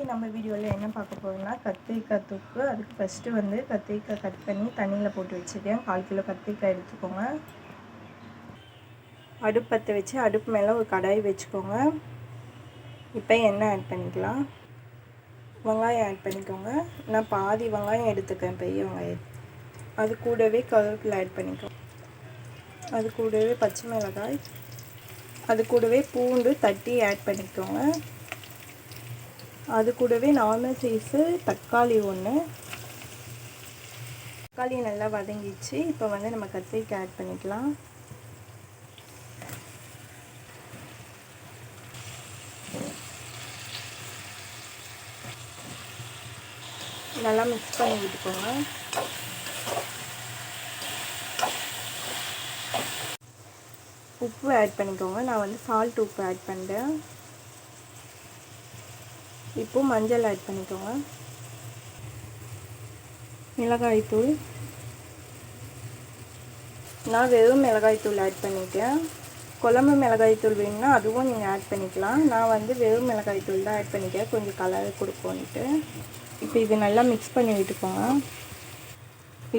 இன்றைக்கி நம்ம வீடியோவில் என்ன பார்க்க போகிறோம்னா கத்திரிக்காய் தொக்கு. அதுக்கு ஃபஸ்ட்டு வந்து கத்திரிக்காய் கட் பண்ணி தண்ணியில் போட்டு வச்சுருக்கேன். 1/4 கிலோ கத்திரிக்காய் எடுத்துக்கோங்க. அடுப்பு பற்ற வச்சு அடுப்பு மேலே ஒரு கடாய் வச்சுக்கோங்க. இப்போ எண்ணெய் ஆட் பண்ணிக்கலாம். வெங்காயம் ஆட் பண்ணிக்கோங்க. நான் பாதி வெங்காயம் எடுத்துக்கிறேன், பெரிய வெங்காயம். அது கூடவே கருவேப்பிலை ஆட் பண்ணிக்கோங்க. அது கூடவே பச்சை மிளகாய், அது கூடவே பூண்டு தட்டி ஆட் பண்ணிக்கோங்க. அது கூடவே நார்மல் சைஸு தக்காளி ஒன்று. தக்காளி நல்லா வதங்கிச்சு. இப்போ வந்து நம்ம கத்திரிக்காய் ஆட் பண்ணிக்கலாம். நல்லா மிக்ஸ் பண்ணி விட்டுக்கோங்க. உப்பு ஆட் பண்ணிக்கோங்க. நான் வந்து சால்ட் உப்பு ஆட் பண்ணுறேன். இப்போது மஞ்சள் ஆட் பண்ணிக்கோங்க. மிளகாய்த்தூள், நான் வெறும் மிளகாய்த்தூள் ஆட் பண்ணிட்டேன். குழம்பு மிளகாய்த்தூள் வேணும்னா அதுவும் நீங்கள் ஆட் பண்ணிக்கலாம். நான் வந்து வெறும் மிளகாய்த்தூள் தான் ஆட் பண்ணிக்கிறேன், கொஞ்சம் கலர் கொடுப்போன்ட்டு. இப்போ இது நல்லா மிக்ஸ் பண்ணி விட்டுக்கோங்க.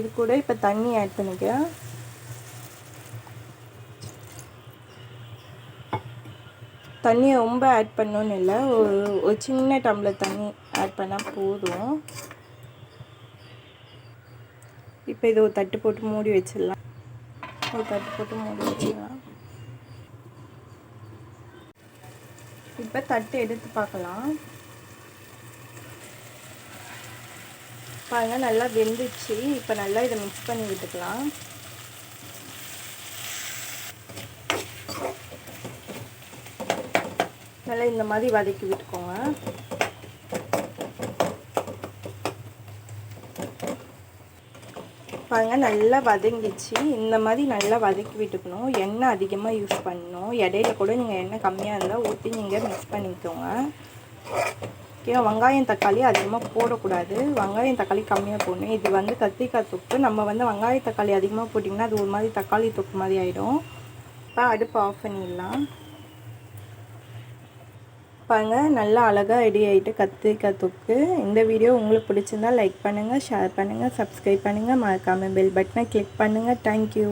இது கூட இப்போ தண்ணி ஆட் பண்ணிக்கிறேன். தண்ணியை ரொம்ப ஆட் பண்ணணுன்னு இல்லை, ஒரு சின்ன டம்ளர் தண்ணி ஆட் பண்ணால் போதும். இப்போ இது ஒரு தட்டு போட்டு மூடி வச்சிடலாம். இப்போ தட்டு எடுத்து பார்க்கலாம். பாருங்கள், நல்லா வெந்துச்சு. இப்போ நல்லா இதை மிக்ஸ் பண்ணி விட்டுக்கலாம். நல்லா இந்த மாதிரி வதக்கி விட்டுக்கோங்க. பாருங்கள், நல்லா வதங்கிச்சு. இந்த மாதிரி நல்லா வதக்கி விட்டுக்கணும். எண்ணெய் அதிகமாக யூஸ் பண்ணணும். இடையில கூட நீங்கள் எண்ணெய் கம்மியாக இருந்தால் ஊற்றி நீங்கள் மிக்ஸ் பண்ணிக்கோங்க. ஓகே, வெங்காயம் தக்காளி அதிகமாக போடக்கூடாது. வெங்காயம் தக்காளி கம்மியாக போடணும். இது வந்து கத்திரிக்காய் தொக்கு. நம்ம வந்து வெங்காயம் தக்காளி அதிகமாக போட்டிங்கன்னா அது ஒரு மாதிரி தக்காளி தொக்கு மாதிரி ஆகிடும். இப்போ அடுப்பு ஆஃப் பண்ணிடலாம். பாருங்கள், நல்லா அழகாக ரெடி ஆகிட்டு கத்திரிக்காய் தொக்கு. இந்த வீடியோ உங்களுக்கு பிடிச்சிருந்தால் லைக் பண்ணுங்கள், ஷேர் பண்ணுங்கள், சப்ஸ்கிரைப் பண்ணுங்கள். மறக்காமல் பெல் பட்டனை கிளிக் பண்ணுங்கள். தேங்க்யூ.